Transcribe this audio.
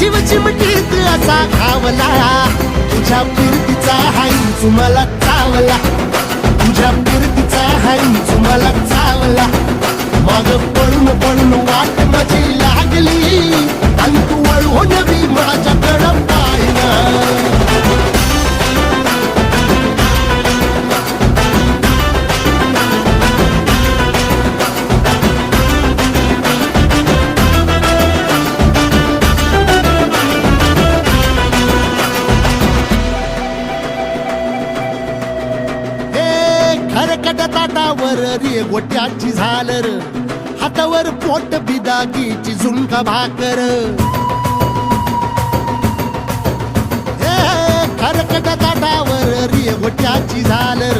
जीव चिमटीत असा घावला, तुझ्या फिरतीचा हाईच मला चावला, तुझ्या फिरतीचा हाईच मला चावला. माग पळून पळून वाट माझी लागली, आणि तू वळून बी माझ्याकडं पाहिना. खरकट ताटावर रे गोट्याची झालर, हातावर पोट बिदागीची झुणका भाकर. खरकट ताटावर रे गोट्याची झालर,